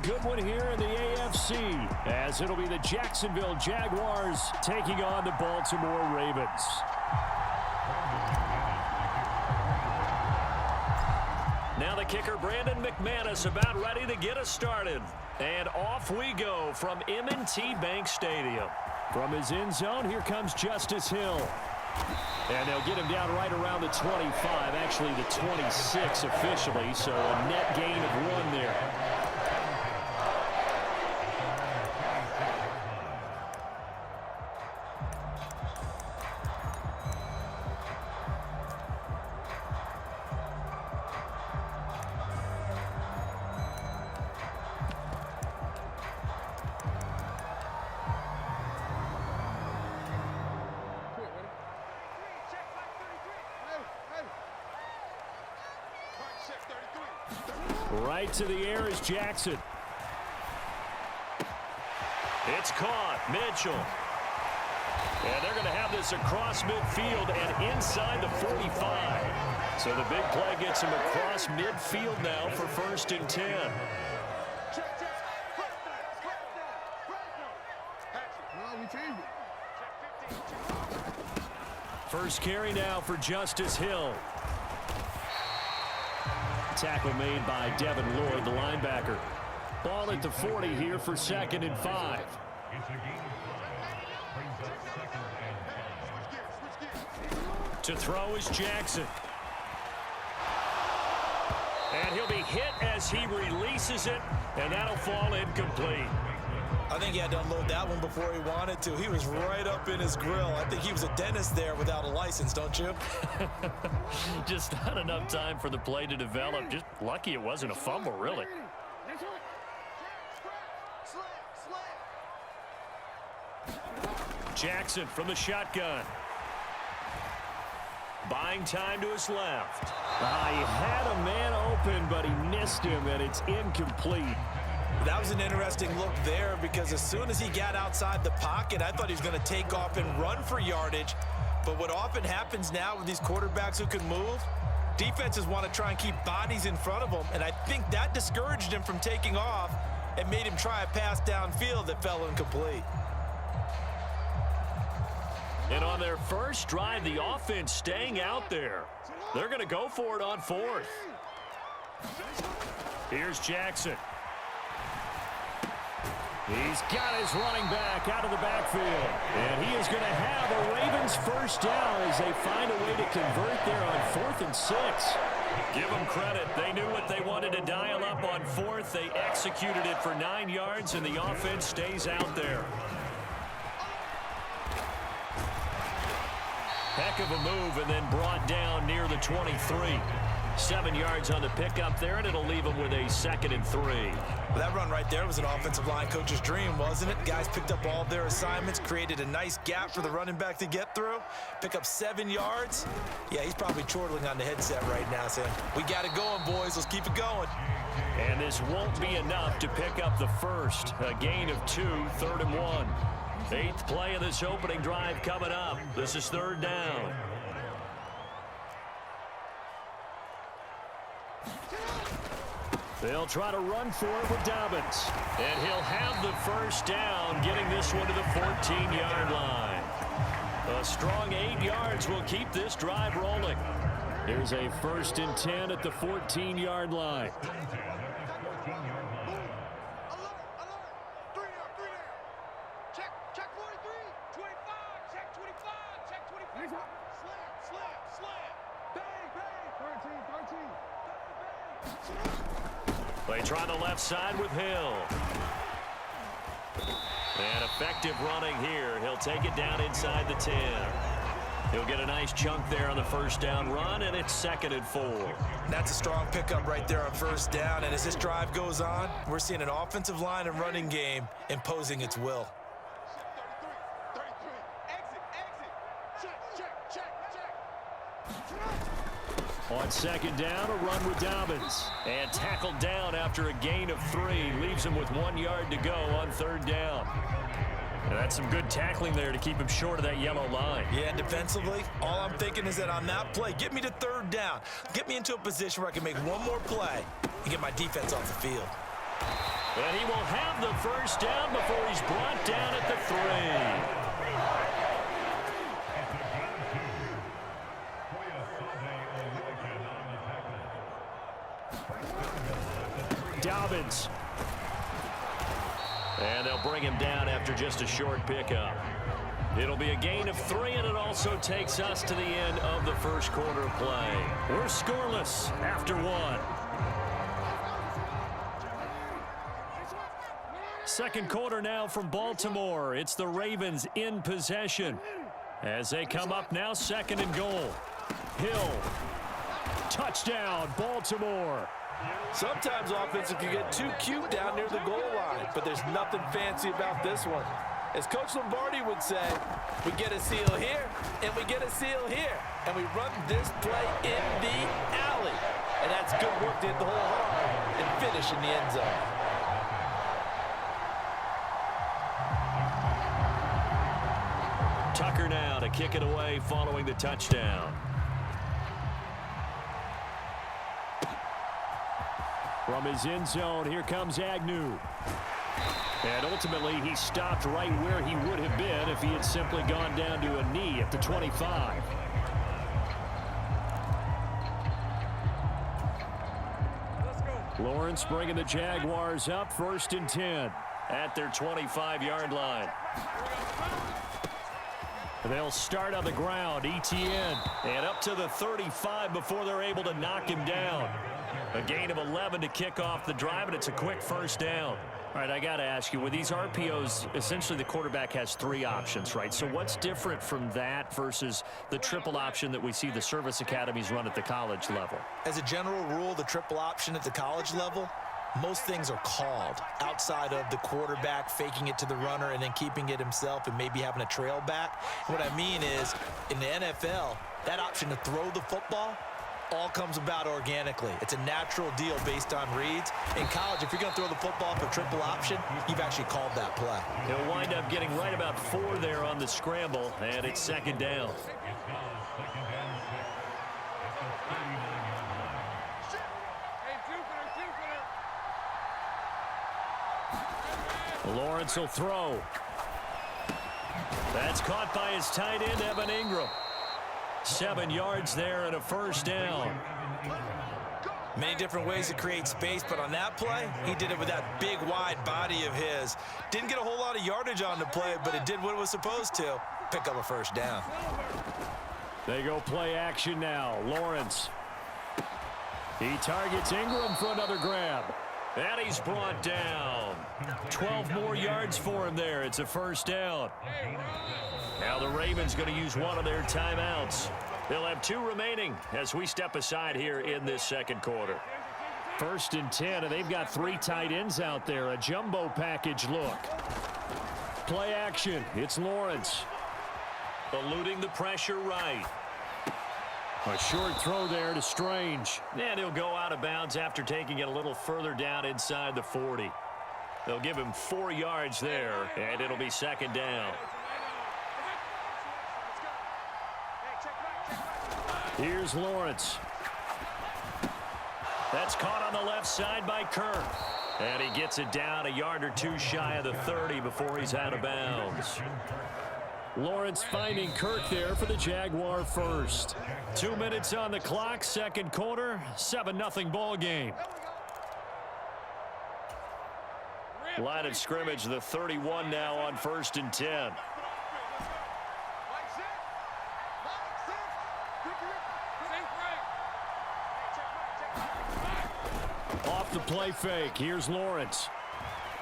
good one here in the AFC, as it'll be the Jacksonville Jaguars taking on the Baltimore Ravens. Now the kicker, Brandon McManus, about ready to get us started. And off we go from M&T Bank Stadium. From his end zone, here comes Justice Hill. And they'll get him down right around the 25, actually the 26 officially, so a net gain of 1 there. Right to the air is Jackson. It's caught. Mitchell. And they're going to have this across midfield and inside the 45. So the big play gets him across midfield now for 1st and 10. First carry now for Justice Hill. Tackle made by Devin Lloyd, the linebacker. Ball at the 40 here for 2nd and 5. To throw is Jackson. And he'll be hit as he releases it, and that'll fall incomplete. I think he had to unload that one before he wanted to. He was right up in his grill. I think he was a dentist there without a license, don't you? Just not enough time for the play to develop. Just lucky it wasn't a fumble, really. Jackson from the shotgun. Buying time to his left. He had a man open, but he missed him, and it's incomplete. That was an interesting look there because as soon as he got outside the pocket, I thought he was going to take off and run for yardage. But what often happens now with these quarterbacks who can move, defenses want to try and keep bodies in front of them, and I think that discouraged him from taking off and made him try a pass downfield that fell incomplete. And on their first drive, the offense staying out there. They're going to go for it on 4th. Here's Jackson. He's got his running back out of the backfield. And he is going to have a Ravens first down as they find a way to convert there on 4th and 6. Give them credit. They knew what they wanted to dial up on 4th. They executed it for 9 yards, and the offense stays out there. Heck of a move, and then brought down near the 23. 7 yards on the pickup there, and it'll leave them with a 2nd and 3. Well, that run right there was an offensive line coach's dream, wasn't it? Guys picked up all their assignments, created a nice gap for the running back to get through, pick up 7 yards. Yeah, he's probably chortling on the headset right now saying, we got it going, boys. Let's keep it going. And this won't be enough to pick up the first. A gain of 2, 3rd and 1. 8th play of this opening drive coming up. This is 3rd down. They'll try to run for it with Dobbins. And he'll have the first down, getting this one to the 14-yard line. A strong 8 yards will keep this drive rolling. There's a 1st and 10 at the 14-yard line. They try the left side with Hill. And effective running here. He'll take it down inside the 10. He'll get a nice chunk there on the first down run, and it's 2nd and 4. That's a strong pickup right there on first down. And as this drive goes on, we're seeing an offensive line and running game imposing its will. On 2nd down, a run with Dobbins. And tackled down after a gain of 3. Leaves him with 1 yard to go on 3rd down. And that's some good tackling there to keep him short of that yellow line. Yeah, defensively, all I'm thinking is that on that play, get me to 3rd down. Get me into a position where I can make one more play and get my defense off the field. And he will have the first down before he's brought down at the 3. Dobbins. And they'll bring him down after just a short pickup. It'll be a gain of 3, and it also takes us to the end of the first quarter of play. We're scoreless after 1. Second quarter now from Baltimore. It's the Ravens in possession. As they come up now, 2nd and goal. Hill. Touchdown, Baltimore. Sometimes offenses can get too cute down near the goal line, but there's nothing fancy about this one. As Coach Lombardi would say, we get a seal here, and we get a seal here, and we run this play in the alley. And that's good work to hit the hole hard and finish in the end zone. Tucker now to kick it away following the touchdown. From his end zone, here comes Agnew. And ultimately, he stopped right where he would have been if he had simply gone down to a knee at the 25. Lawrence bringing the Jaguars up, 1st and 10 at their 25-yard line. They'll start on the ground, Etienne, and up to the 35 before they're able to knock him down. A gain of 11 to kick off the drive, and it's a quick first down. All right, I got to ask you, with these RPOs, essentially the quarterback has 3 options, right? So what's different from that versus the triple option that we see the service academies run at the college level? As a general rule, the triple option at the college level, most things are called outside of the quarterback faking it to the runner and then keeping it himself and maybe having a trail back. What I mean is, in the NFL, that option to throw the football all comes about organically. It's a natural deal based on reads. In college, if you're going to throw the football for triple option, you've actually called that play. He'll wind up getting right about 4 there on the scramble, and it's 2nd down. Lawrence will throw. That's caught by his tight end, Evan Ingram. 7 yards there and a first down. Many different ways to create space, but on that play, he did it with that big, wide body of his. Didn't get a whole lot of yardage on the play, but it did what it was supposed to. Pick up a first down. They go play action now. Lawrence. He targets Ingram for another grab. And he's brought down. 12 more yards for him there. It's a first down. Now the Ravens going to use one of their timeouts. They'll have 2 remaining as we step aside here in this second quarter. 1st and 10, and they've got 3 tight ends out there. A jumbo package look. Play action. It's Lawrence. Eluding the pressure right. A short throw there to Strange. And he'll go out of bounds after taking it a little further down inside the 40. They'll give him 4 yards there, and it'll be 2nd down. Here's Lawrence. That's caught on the left side by Kirk. And he gets it down a yard or 2 shy of the 30 before he's out of bounds. Lawrence finding Kirk there for the Jaguar first. 2 minutes on the clock, second quarter, 7-0 ball game. Line of scrimmage, the 31 now on 1st and 10. Off the play fake, here's Lawrence.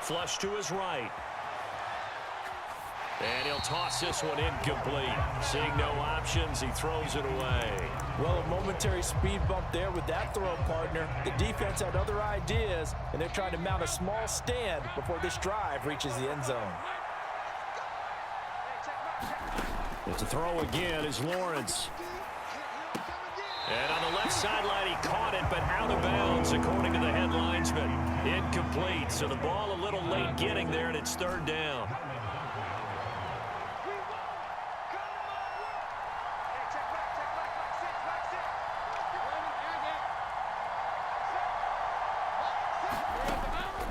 Flush to his right. And he'll toss this one incomplete. Seeing no options, he throws it away. Well, a momentary speed bump there with that throw, partner. The defense had other ideas, and they're trying to mount a small stand before this drive reaches the end zone. It's a throw again is Lawrence. And on the left sideline, he caught it, but out of bounds, according to the head linesman. Incomplete, so the ball a little late getting there, and it's 3rd down.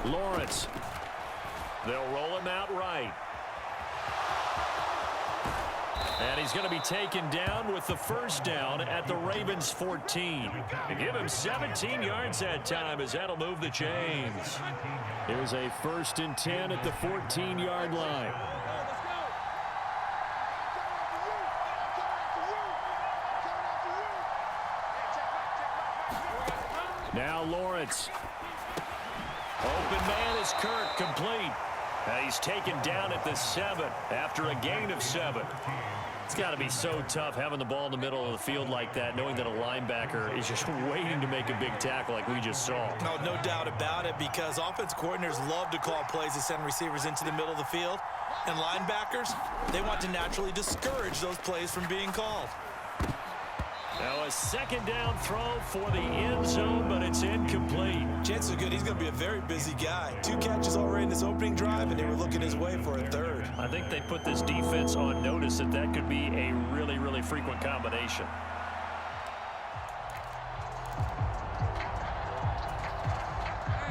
Lawrence. Lawrence. They'll roll him out right. And he's going to be taken down with the first down at the Ravens 14. To give him 17 yards that time, as that'll move the chains. It was a 1st and 10 at the 14-yard line. Now Lawrence. Open man is Kirk, complete. And he's taken down at the 7 after a gain of 7. It's got to be so tough having the ball in the middle of the field like that, knowing that a linebacker is just waiting to make a big tackle like we just saw. No doubt about it, because offense coordinators love to call plays to send receivers into the middle of the field. And linebackers, they want to naturally discourage those plays from being called. Now a 2nd down throw for the end zone, but it's incomplete. Chances are good he's going to be a very busy guy. 2 catches already in this opening drive, and they were looking his way for a 3rd. I think they put this defense on notice that that could be a really, really frequent combination.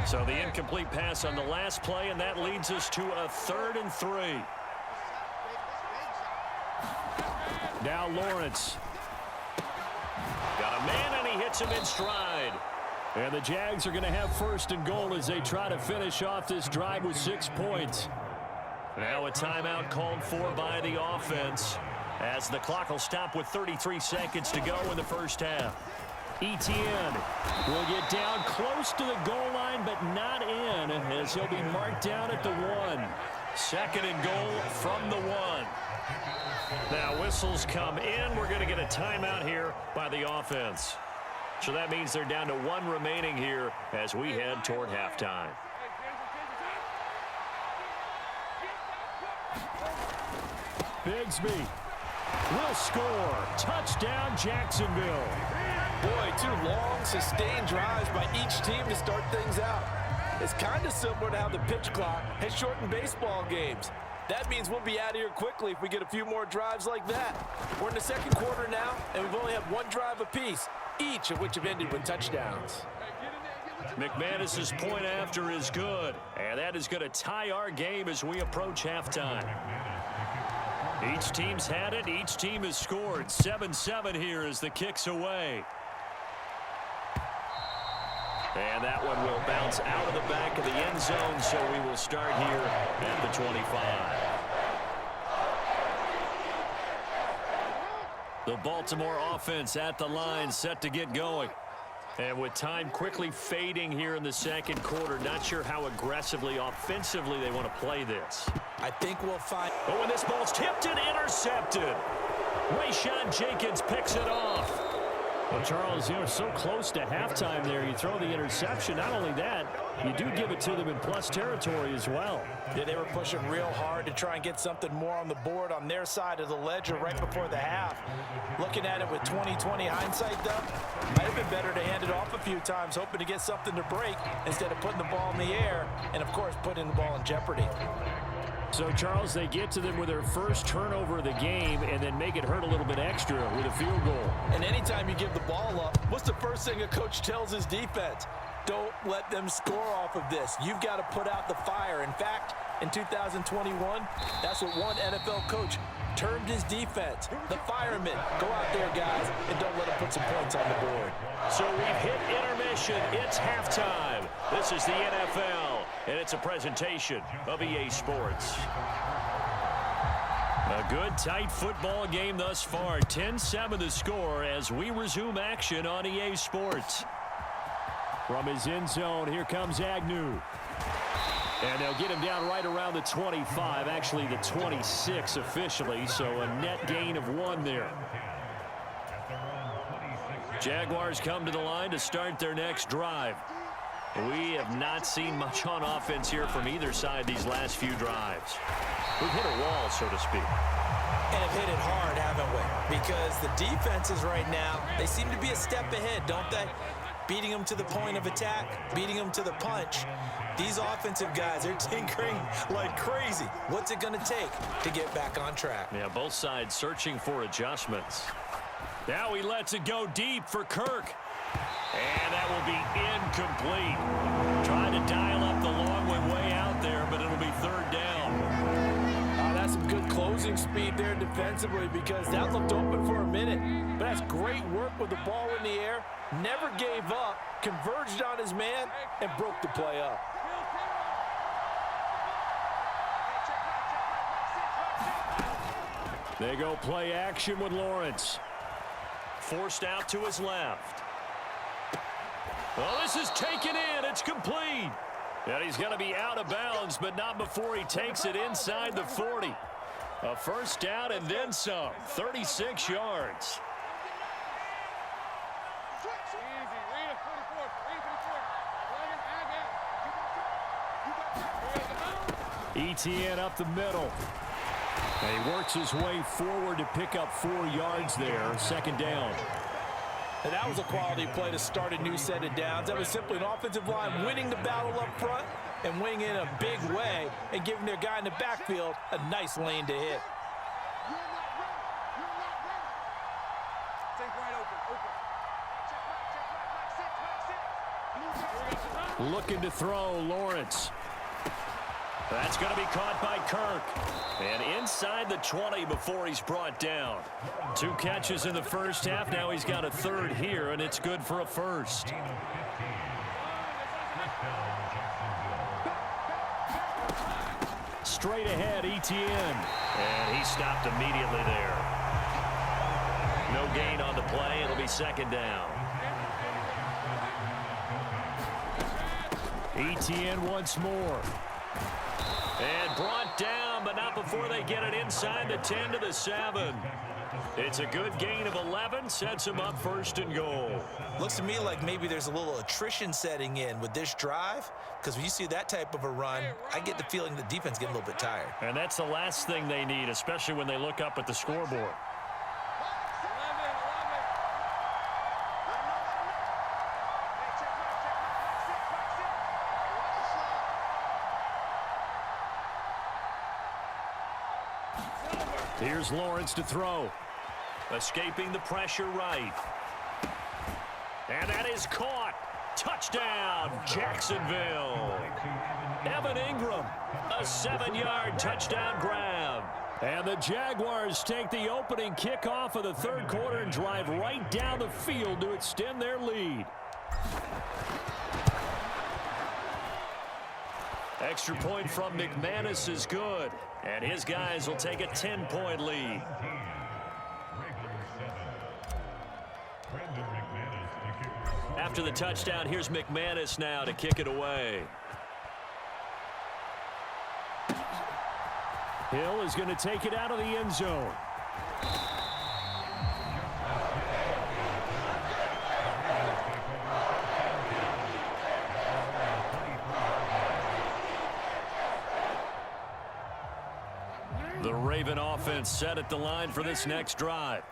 So the incomplete pass on the last play, and that leads us to a 3rd and 3. Now Lawrence. Got a man, and he hits him in stride. And the Jags are going to have 1st and goal as they try to finish off this drive with 6 points. Now a timeout called for by the offense, as the clock will stop with 33 seconds to go in the first half. Etienne will get down close to the goal line, but not in, as he'll be marked down at the 1. 2nd and goal from the 1. Now whistles come in. We're going to get a timeout here by the offense. So that means they're down to 1 remaining here as we head toward halftime. Bigsby will score. Touchdown, Jacksonville. Boy, 2 long, sustained drives by each team to start things out. It's kind of similar to how the pitch clock has shortened baseball games. That means we'll be out of here quickly if we get a few more drives like that. We're in the 2nd quarter now, and we've only had 1 drive apiece, each of which have ended with touchdowns. McManus's point after is good, and that is going to tie our game as we approach halftime. Each team's had it. Each team has scored. 7-7 here as the kick's away. And that one will bounce out of the back of the end zone, so we will start here at the 25. The Baltimore offense at the line, set to get going. And with time quickly fading here in the 2nd quarter, not sure how aggressively, offensively they want to play this. I think we'll find... But when this ball's tipped and intercepted, Rayshawn Jenkins picks it off. Well, Charles, you're so close to halftime there. You throw the interception. Not only that, you do give it to them in plus territory as well. Yeah, they were pushing real hard to try and get something more on the board on their side of the ledger right before the half. Looking at it with 20/20 hindsight, though, might have been better to hand it off a few times, hoping to get something to break instead of putting the ball in the air and, of course, putting the ball in jeopardy. So, Charles, they get to them with their first turnover of the game and then make it hurt a little bit extra with a field goal. And anytime you give the ball up, what's the first thing a coach tells his defense? Don't let them score off of this. You've got to put out the fire. In fact, in 2021, that's what one NFL coach termed his defense. The firemen. Go out there, guys, and don't let them put some points on the board. So we've hit intermission. It's halftime. This is the NFL, and it's a presentation of EA Sports. A good, tight football game thus far. 10-7 the score as we resume action on EA Sports. From his end zone, here comes Agnew. And they'll get him down right around the 25, actually the 26 officially, so a net gain of 1 there. Jaguars come to the line to start their next drive. We have not seen much on offense here from either side these last few drives. We've hit a wall, so to speak. And have hit it hard, haven't we? Because the defenses right now, they seem to be a step ahead, don't they? Beating them to the point of attack, beating them to the punch. These offensive guys are tinkering like crazy. What's it going to take to get back on track? Yeah, both sides searching for adjustments. Now he lets it go deep for Kirk. And that will be incomplete. Trying to dial up the long one way lightning speed there defensively because that looked open for a minute. But that's great work with the ball in the air. Never gave up, converged on his man, and broke the play up. They go play action with Lawrence. Forced out to his left. Well, this is taken in. It's complete. And he's going to be out of bounds, but not before he takes it inside the 40. A first down and then some. 36 yards. Etienne up the middle. And he works his way forward to pick up 4 yards there. Second down. And that was a quality play to start a new set of downs. That was simply an offensive line winning the battle up front and winning in a big way and giving their guy in the backfield a nice lane to hit. Looking to throw, Lawrence. That's going to be caught by Kirk. And inside the 20 before he's brought down. 2 catches in the first half. Now he's got a third here, and it's good for a first. Straight ahead, Etienne. And he stopped immediately there. No gain on the play. It'll be second down. Etienne once more. And brought down, but not before they get it inside the 10 to the 7. It's a good gain of 11, sets him up first and goal. Looks to me like maybe there's a little attrition setting in with this drive, because when you see that type of a run, I get the feeling the defense getting a little bit tired. And that's the last thing they need, especially when they look up at the scoreboard. Here's Lawrence to throw. Escaping the pressure right. And that is caught. Touchdown, Jacksonville. Evan Ingram, a 7-yard touchdown grab. And the Jaguars take the opening kickoff of the third quarter and drive right down the field to extend their lead. Extra point from McManus is good. And his guys will take a 10-point lead. After the touchdown, here's McManus now to kick it away. Hill is going to take it out of the end zone. The Raven offense set at the line for this next drive.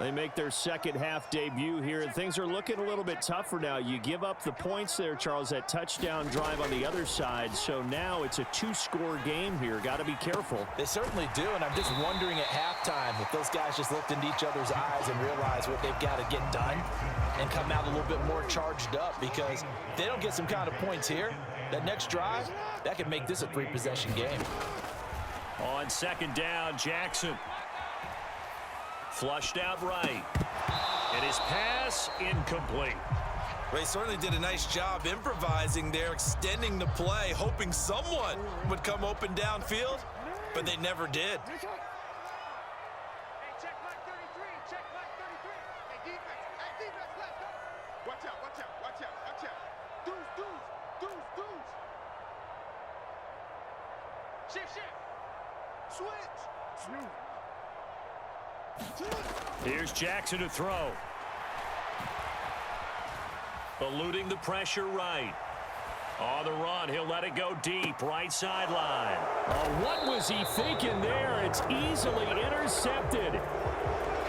They make their second half debut here, and things are looking a little bit tougher now. You give up the points there, Charles, that touchdown drive on the other side. So now it's a 2-score game here. Got to be careful. They certainly do, and I'm just wondering at halftime if those guys just looked into each other's eyes and realized what they've got to get done and come out a little bit more charged up, because if they don't get some kind of points here, that next drive, that could make this a 3-possession game. On second down, Jackson. Flushed out right. And his pass incomplete. Ray certainly did a nice job improvising there, extending the play, hoping someone would come open downfield, but they never did. Here's Jackson to throw. Eluding the pressure right. On the run, he'll let it go deep, right sideline. Oh, what was he thinking there? It's easily intercepted.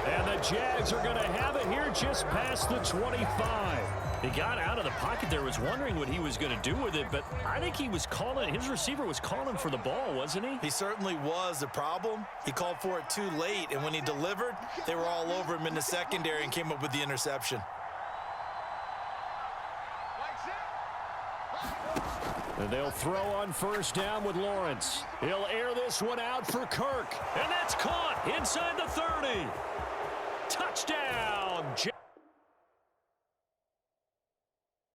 And the Jags are going to have it here just past the 25. He got out of the pocket there, was wondering what he was going to do with it, but I think he was calling, his receiver was calling for the ball, wasn't he? He certainly was. The problem, he called for it too late, and when he delivered, they were all over him in the secondary and came up with the interception. And they'll throw on first down with Lawrence. He'll air this one out for Kirk. And that's caught inside the 30. Touchdown,